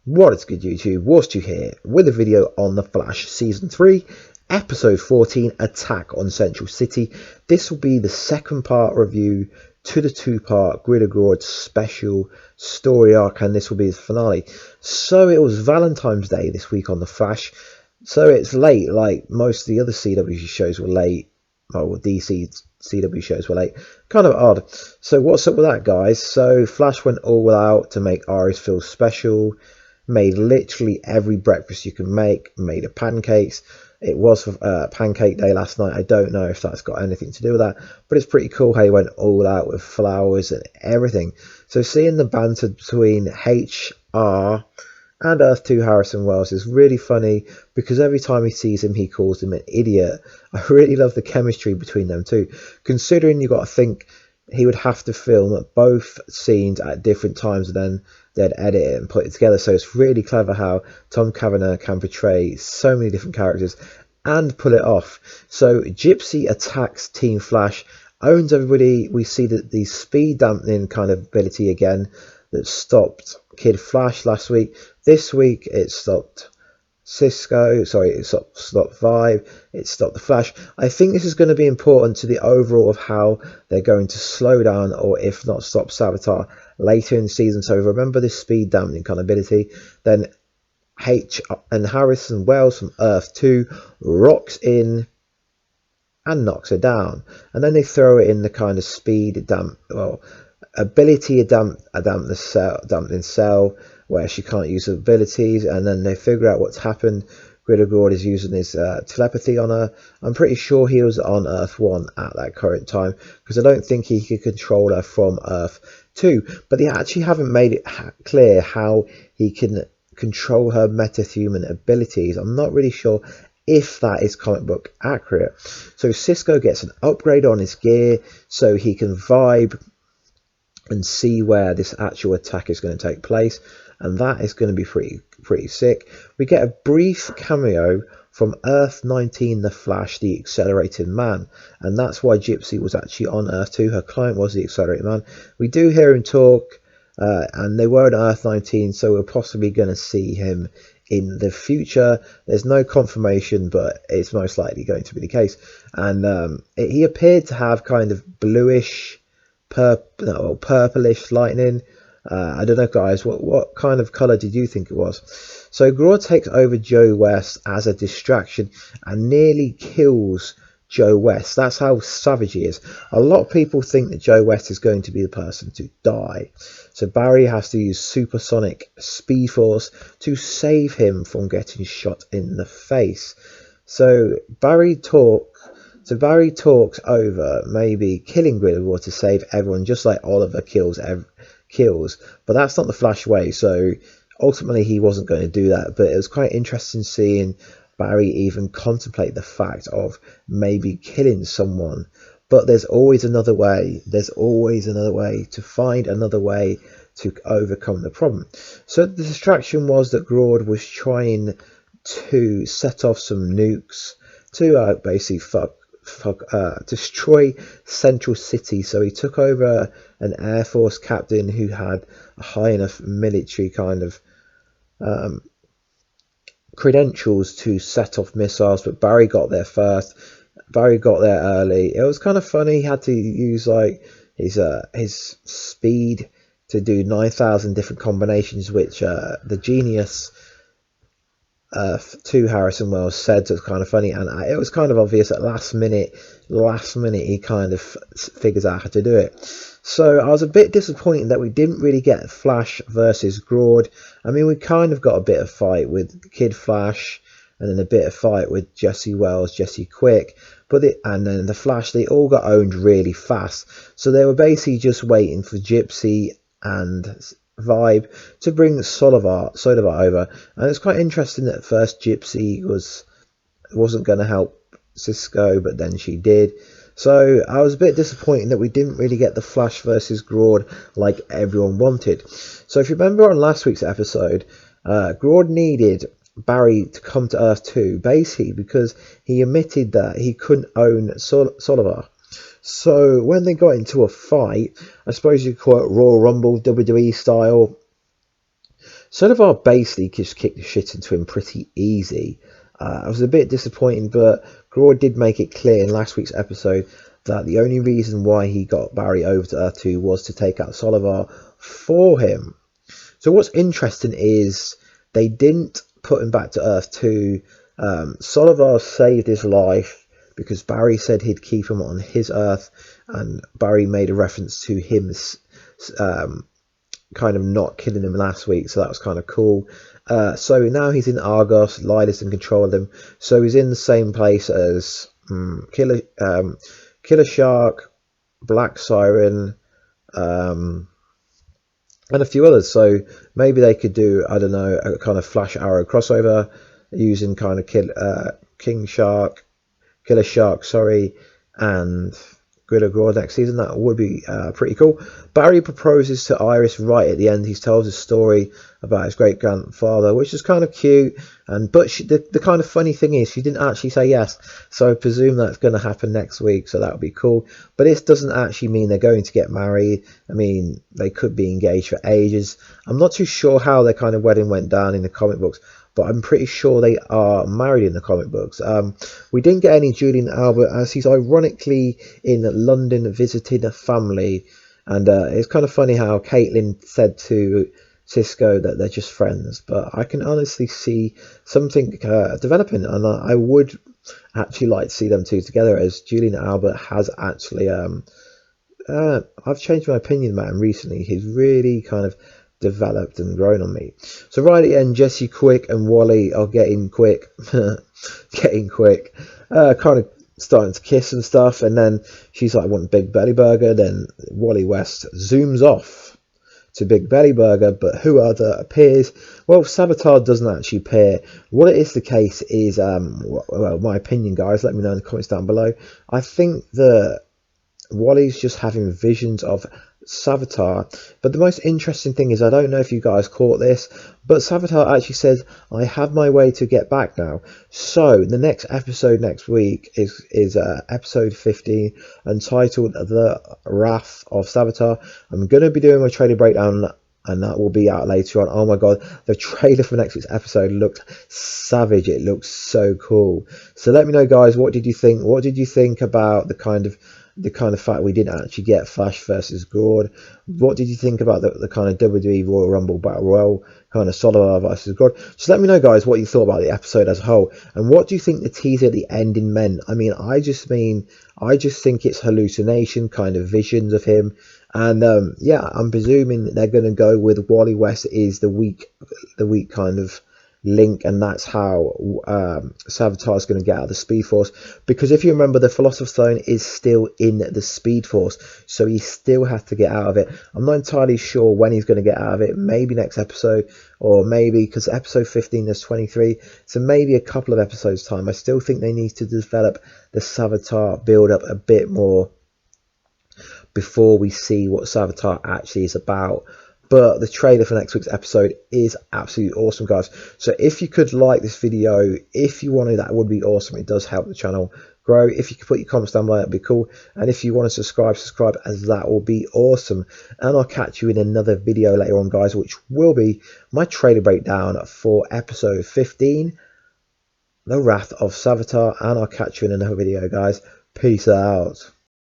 What is good, YouTube? Warstu here with a video on The Flash Season 3, Episode 14, Attack on Central City. This will be the second part review to the two-part Grid of Grodd special story arc, and this will be the finale. So it was Valentine's Day this week on The Flash, so it's late, like most of the other CW shows were late. Well, DC CW shows were late. Kind of odd. So what's up with that, guys? So Flash went all out to make Iris feel special. Made literally every breakfast you can make. Made her pancakes. It was pancake day last night. I don't know if that's got anything to do with that, but it's pretty cool how he went all out with flowers and everything. So seeing the banter between HR and Earth 2 Harrison Wells is really funny, because every time he sees him he calls him an idiot. I really love the chemistry between them two, considering you got to think he would have to film both scenes at different times and then they'd edit it and put it together. So it's really clever how Tom Cavanagh can portray so many different characters and pull it off. So Gypsy attacks Team Flash, owns everybody. We see that the speed dampening kind of ability again that stopped Kid Flash last week. This week it stopped Cisco, sorry, it stopped Vibe, it stopped the Flash. I think this is going to be important to the overall of how they're going to slow down, or if not stop, Savitar later in the season. So remember this speed dampening kind of ability. Then H and Harrison Wells from Earth 2 rocks in and knocks her down, and then they throw it in the kind of speed ability dampening cell where she can't use her abilities, and then they figure out what's happened. Grid of Grodd is using his telepathy on her. I'm pretty sure he was on Earth 1 at that current time, because I don't think he could control her from Earth 2, but they actually haven't made it clear how he can control her metahuman abilities. I'm not really sure if that is comic book accurate. So Cisco gets an upgrade on his gear so he can vibe and see where this actual attack is going to take place, and that is going to be pretty sick. We get a brief cameo from Earth 19, the Flash, the Accelerated Man, and that's why Gypsy was actually on Earth 2. Her client was the Accelerated Man. We do hear him talk, and they were on Earth 19, so we're possibly going to see him in the future. There's no confirmation, but it's most likely going to be the case. And he appeared to have kind of bluish, purplish lightning. I don't know, guys, what kind of color did you think it was? So Grodd takes over Joe West as a distraction and nearly kills Joe West. That's how savage he is. A lot of people think that Joe West is going to be the person to die, so Barry has to use supersonic speed force to save him from getting shot in the face. So Barry talks over maybe killing Grid of Grodd to save everyone, just like Oliver kills, but that's not the Flash way. So ultimately he wasn't going to do that, but it was quite interesting seeing Barry even contemplate the fact of maybe killing someone. But there's always another way. There's always another way to find another way to overcome the problem. So the distraction was that Grodd was trying to set off some nukes to basically destroy Central City. So he took over an Air Force captain who had a high enough military kind of credentials to set off missiles, but Barry got there first. Barry got there early. It was kind of funny. He had to use like his speed to do 9,000 different combinations, which the genius to Harrison Wells said was kind of funny, and it was kind of obvious at last minute he kind of figures out how to do it. So I was a bit disappointed that we didn't really get Flash versus Grodd. I mean, we kind of got a bit of fight with Kid Flash, and then a bit of fight with Jesse Wells, Jesse Quick, and then the Flash, they all got owned really fast. So they were basically just waiting for Gypsy and Vibe to bring Solivar over, and it's quite interesting that at first Gypsy wasn't going to help Cisco, but then she did. So I was a bit disappointed that we didn't really get the Flash versus Grodd like everyone wanted. So if you remember on last week's episode, Grodd needed Barry to come to Earth 2 basically because he admitted that he couldn't own Solivar. So when they got into a fight, I suppose you could call it Royal Rumble WWE style, Savitar basically just kicked the shit into him pretty easy. I was a bit disappointed, but Grodd did make it clear in last week's episode that the only reason why he got Barry over to Earth 2 was to take out Savitar for him. So what's interesting is they didn't put him back to Earth 2. Savitar saved his life because Barry said he'd keep him on his Earth, and Barry made a reference to him kind of not killing him last week, so that was kind of cool. So now he's in Argos, Lylis in control of him, so he's in the same place as Killer Shark, Black Siren, and a few others. So maybe they could do, I don't know, a kind of Flash Arrow crossover using kind of Killer Shark, sorry, and Grodd next season. That would be pretty cool. Barry proposes to Iris right at the end. He tells a story about his great grandfather, which is kind of cute. But the kind of funny thing is she didn't actually say yes, so I presume that's going to happen next week. So that would be cool. But this doesn't actually mean they're going to get married. I mean, they could be engaged for ages. I'm not too sure how their kind of wedding went down in the comic books, but I'm pretty sure they are married in the comic books. We didn't get any Julian Albert, as he's ironically in London visiting a family. And it's kind of funny how Caitlin said to Cisco that they're just friends. But I can honestly see something developing, and I would actually like to see them two together, as Julian Albert has actually... I've changed my opinion about him recently. He's really kind of developed and grown on me. So right at the end, Jesse Quick and Wally are getting quick, kind of starting to kiss and stuff, and then she's like, I want Big Belly Burger. Then Wally West zooms off to Big Belly Burger, but who other appears? Well, Savitar doesn't actually appear. What it is the case is, well, my opinion, guys, let me know in the comments down below. I think that Wally's just having visions of Savitar, but the most interesting thing is, I don't know if you guys caught this, but Savitar actually says, I have my way to get back now. So the next episode next week is episode 15, entitled The Wrath of Savitar. I'm going to be doing my trailer breakdown, and that will be out later on. Oh my god, the trailer for next week's episode looked savage. It looks so cool. So let me know, guys, what did you think? What did you think about the kind of fact we didn't actually get Flash versus Grodd? What did you think about the kind of WWE Royal Rumble Battle Royal, kind of Savitar versus Grodd? Just let me know, guys, what you thought about the episode as a whole, and what do you think the teaser at the ending meant? I mean, I just think it's hallucination, kind of visions of him, and yeah, I'm presuming they're going to go with Wally West is the weak kind of link, and that's how Savitar is going to get out of the Speed Force, because if you remember, the Philosopher's Stone is still in the Speed Force, so he still has to get out of it. I'm not entirely sure when he's going to get out of it. Maybe next episode, or maybe, because episode 15 there's 23, so maybe a couple of episodes time. I still think they need to develop the Savitar build up a bit more before we see what Savitar actually is about. But the trailer for next week's episode is absolutely awesome, guys. So if you could like this video, if you wanted, that would be awesome. It does help the channel grow. If you could put your comments down below, that'd be cool. And if you want to subscribe, as that will be awesome. And I'll catch you in another video later on, guys, which will be my trailer breakdown for episode 15, The Wrath of Savitar. And I'll catch you in another video, guys. Peace out.